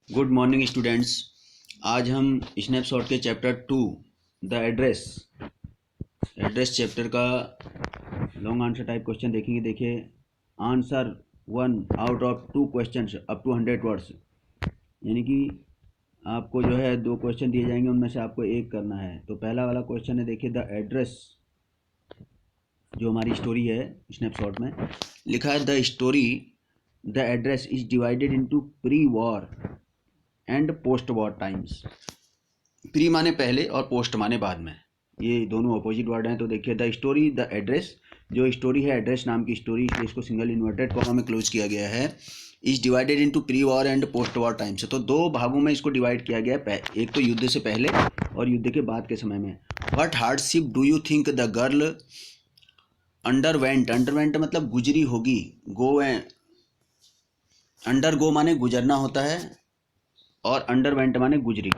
Good morning students. आज हम snapshot के चैप्टर 2 द एड्रेस चैप्टर का लॉन्ग आंसर टाइप क्वेश्चन देखेंगे। देखिए, answer 1 out of 2 question up to 100 words, यानी कि आपको जो है 2 क्वेश्चन दिए जाएंगे, उनमें से आपको एक करना है। तो पहला वाला क्वेश्चन है, देखिए, द एड्रेस, जो हमारी स्टोरी है स्नैपशॉट में लिखा है, the address is divided into pre war and post war times. Pre माने पहले और पोस्ट माने बाद में, ये दोनों अपोजिट वर्ड हैं। तो देखिए, द एड्रेस, जो स्टोरी है एड्रेस नाम की स्टोरी, इसलिए इसको सिंगल इन्वर्टेड कॉमा में क्लोज किया गया है। Is divided into pre war and post war times, तो 2 भागों में इसको डिवाइड किया गया है, एक तो युद्ध से पहले और युद्ध के बाद के समय में। What hardship do you think the girl underwent मतलब गुजरी होगी, अंडर गो माने गुजरना होता है और अंडरवेंट माने गुजरी।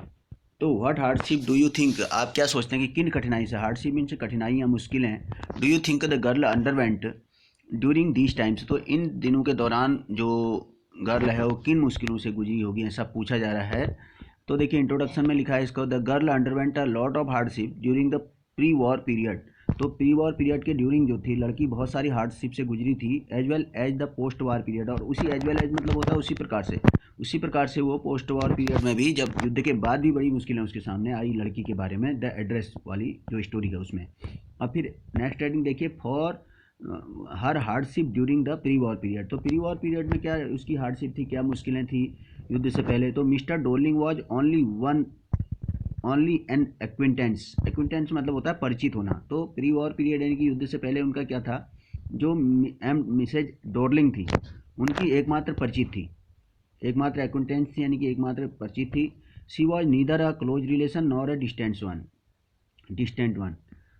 तो what hardship do you think, आप क्या सोचते हैं कि किन कठिनाई से, हार्डशिप मीन्स कठिनाई या मुश्किलें, do you think the girl underwent during these times, तो इन दिनों के दौरान जो गर्ल है वो किन मुश्किलों से गुजरी होगी, ऐसा पूछा जा रहा है। तो देखिए, इंट्रोडक्शन में लिखा है इसको, the girl underwent a lot of hardship during the pre war period. तो प्री वॉर पीरियड के ड्यूरिंग जो थी, लड़की बहुत सारी हार्डशिप से गुजरी थी, as well as the post war period, और उसी एज वेल एज मतलब होता है उसी प्रकार से वो पोस्ट वॉर पीरियड में भी, जब युद्ध के बाद भी बड़ी मुश्किलें उसके सामने आई लड़की के बारे में, द एड्रेस वाली जो स्टोरी है उसमें। अब फिर नेक्स्ट हेडिंग देखिए, for her hardship during the pre war period. तो प्री वॉर पीरियड में क्या उसकी हार्डशिप थी, क्या मुश्किलें थी युद्ध से पहले। तो mister Dorling was only an acquaintance मतलब होता है परिचित होना। तो प्री वॉर पीरियड यानी कि युद्ध से पहले उनका क्या था, जो मिसेज डोर्लिंग थी उनकी एकमात्र परिचित थी, एकमात्र एक्विंटेंस थी, यानी कि एकमात्र परिचित थी। She was neither a close relation nor a distant one,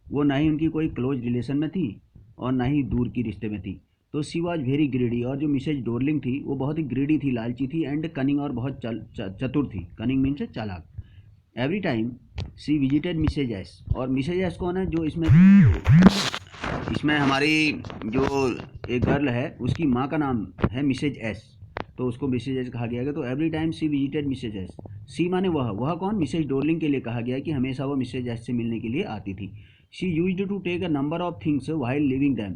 वो ना ही उनकी कोई क्लोज रिलेशन में थी और ना ही दूर की रिश्ते में थी। तो शी वॉज वेरी ग्रीडी, और जो मिसेज डोर्लिंग थी वो बहुत ही ग्रीडी थी, लालची थी, एंड कनिंग और बहुत चतुर थी। कनिंग मीन्स चालाक। एवरी टाइम सी विजिटेड मिसेज एस, और मिसेज एस कौन है, जो इसमें हमारी जो एक गर्ल है उसकी माँ का नाम है मिसेज एस, तो उसको मिसेज एस कहा गया है। तो एवरी टाइम सी विजिटेड मिसेज एस, सी माने वह कौन, मिसेज डोर्लिंग के लिए कहा गया है कि हमेशा वह मिसेज एस से मिलने के लिए आती थी। She used to take a number of things while living them,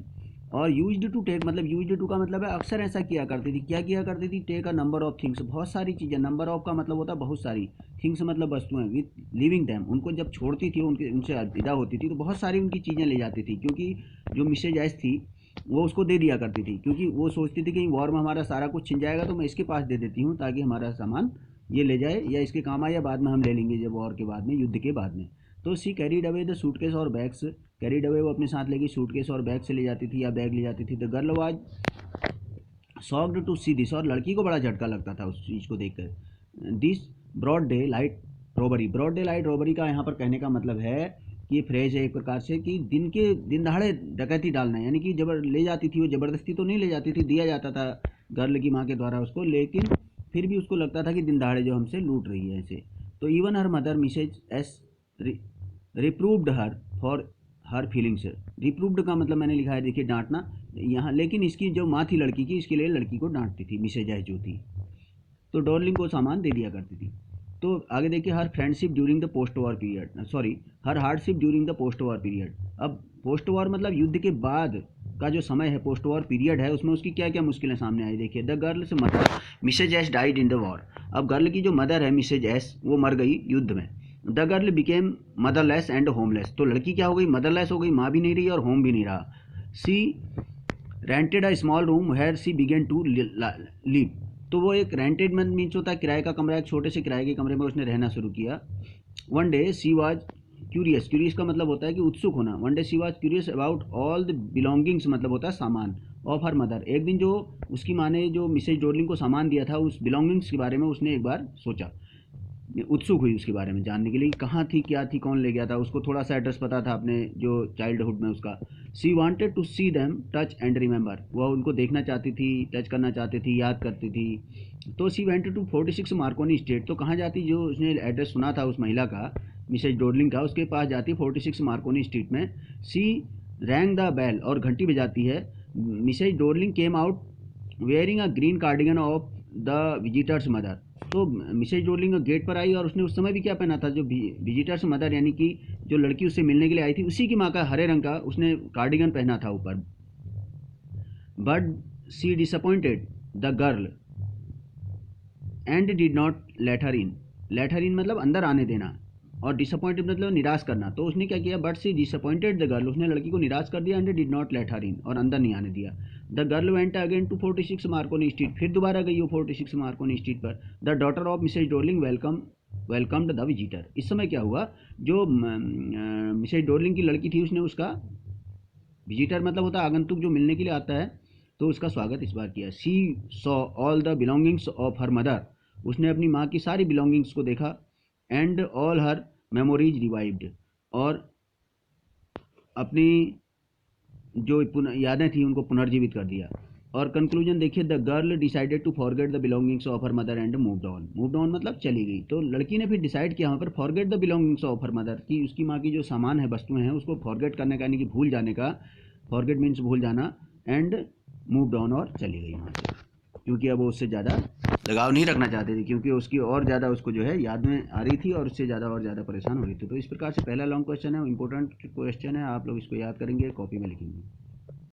और यूज्ड टू टेक मतलब यूज्ड टू का मतलब है अक्सर ऐसा किया करती थी। क्या किया करती थी, take a number of things, बहुत सारी चीज़ें, नंबर ऑफ का मतलब होता है बहुत सारी, थिंग्स मतलब वस्तुएं, विथ लिविंग दैम, उनको जब छोड़ती थी, उनसे अलविदा होती थी तो बहुत सारी उनकी चीज़ें ले जाती थी, क्योंकि जो मिसेज एस थी वो उसको दे दिया करती थी, क्योंकि वो सोचती थी कि वॉर में हमारा सारा कुछ छिन जाएगा तो मैं इसके पास दे देती हूँ ताकि हमारा सामान ये ले जाए या इसके काम आए, या बाद में हम ले लेंगे जब वॉर के बाद में, युद्ध के बाद में। तो सी कैरीड अवे द सूटकेस और बैग्स, कैरीड अवे वो अपने साथ लेगी सूटकेस और बैग से ले जाती थी या बैग ले जाती थी। The girl was shocked to see this, और लड़की को बड़ा झटका लगता था उस चीज़ को देखकर। This broad daylight robbery, broad daylight robbery का यहाँ पर कहने का मतलब है कि ये फ्रेज है एक प्रकार से कि दिन दहाड़े डकैती डालना है, यानी कि जबर ले जाती थी, वो ज़बरदस्ती तो नहीं ले जाती थी, दिया जाता था गर्ल की माँ के द्वारा उसको, लेकिन फिर भी उसको लगता था कि दिन दहाड़े जो हमसे लूट रही है ऐसे। तो even her mother Mrs S reproved her for her feelings. Reproved का मतलब मैंने लिखा है, देखिए, डांटना यहाँ, लेकिन इसकी जो माँ थी लड़की की, इसके लिए लड़की को डांटती थी मिसेज एस जो थी। तो डॉर्लिंग को सामान दे दिया करती थी। तो आगे देखिए, her friendship during the post war period, sorry, her hardship during the post war period. अब पोस्ट वॉर मतलब युद्ध के बाद का जो समय है, पोस्ट वॉर पीरियड है, उसमें उसकी क्या क्या मुश्किलें सामने आई। देखिए, द गर्ल से mother Mrs S died in the war, अब गर्ल की जो मदर है मिसेज एस वो मर गई युद्ध में। The girl became motherless and homeless, तो लड़की क्या हो गई, मदरलेस हो गई, माँ भी नहीं रही और होम भी नहीं रहा। She rented a small room where she began to live, तो वो एक रेंटेड में मीन्स होता है किराए का कमरा, एक छोटे से किराए के कमरे में उसने रहना शुरू किया। One day she was curious का मतलब होता है कि उत्सुक होना। One day she was curious about all the belongings मतलब होता है सामान, ऑफ हर मदर, एक दिन जो उसकी माँ ने जो मिसेज डोर्लिंग को सामान दिया था उस बिलोंगिंग्स के बारे में उसने एक बार सोचा, उत्सुक हुई उसके बारे में जानने के लिए, कहाँ थी, क्या थी, कौन ले गया था, उसको थोड़ा सा एड्रेस पता था अपने जो चाइल्डहुड में उसका। She wanted to see them touch and remember, वह उनको देखना चाहती थी, टच करना चाहती थी, याद करती थी। तो सी वेंटेड टू 46 मार्कोनी स्ट्रीट, तो कहाँ जाती, जो उसने एड्रेस सुना था उस महिला का, मिसेज डोर्लिंग का, उसके पास जाती 46 मार्कोनी स्ट्रीट में। सी रैंग द बेल, और घंटी बजाती है। Mrs Dorling came out wearing a green cardigan of the visitors mother, तो मिसेज डोरलिंग गेट पर आई और उसने उस समय भी क्या पहना था, जो विजिटर्स मदर यानी कि जो लड़की उससे मिलने के लिए आई थी उसी की माँ का हरे रंग का उसने कार्डिगन पहना था ऊपर। But she disappointed the girl and did not let her in. Let her in मतलब अंदर आने देना, और डिसअपॉइंटेड मतलब निराश करना। तो उसने क्या किया, but she disappointed the girl, उसने लड़की को निराश कर दिया, and did not let her in, और अंदर नहीं आने दिया। The girl went again to 46 Marconi street, फिर दोबारा गई वो 46 मार्कोनी स्ट्रीट पर। The daughter of Mrs Dorling welcomed the visitor. इस समय क्या हुआ, जो मिसेज डोरलिंग की लड़की थी उसने उसका, विजिटर मतलब होता है आगंतुक जो मिलने के लिए आता है, तो उसका स्वागत इस बार किया। She saw all the belongings of her mother, उसने अपनी माँ की सारी बिलोंगिंग्स को देखा। And all her memories revived, और अपनी जो यादें थी उनको पुनर्जीवित कर दिया। और कंक्लूजन देखिए, the girl decided to forget the belongings of her mother and moved on. Moved on मतलब चली गई। तो लड़की ने फिर डिसाइड किया वहाँ पर forget the belongings of her mother, कि उसकी माँ की जो सामान है, वस्तुएं हैं, उसको फॉरगेट करने का यानी कि भूल जाने का, फॉरगेट मीन्स भूल जाना, एंड मूव्ड ऑन, और चली गई वहाँ से, क्योंकि अब वो उससे ज़्यादा लगाव नहीं रखना चाहते थे, क्योंकि उसकी और ज़्यादा उसको जो है याद में आ रही थी और उससे ज़्यादा और ज़्यादा परेशान हो रही थी। तो इस प्रकार से पहला लॉन्ग क्वेश्चन है, इंपॉर्टेंट क्वेश्चन है, आप लोग इसको याद करेंगे, कॉपी में लिखेंगे।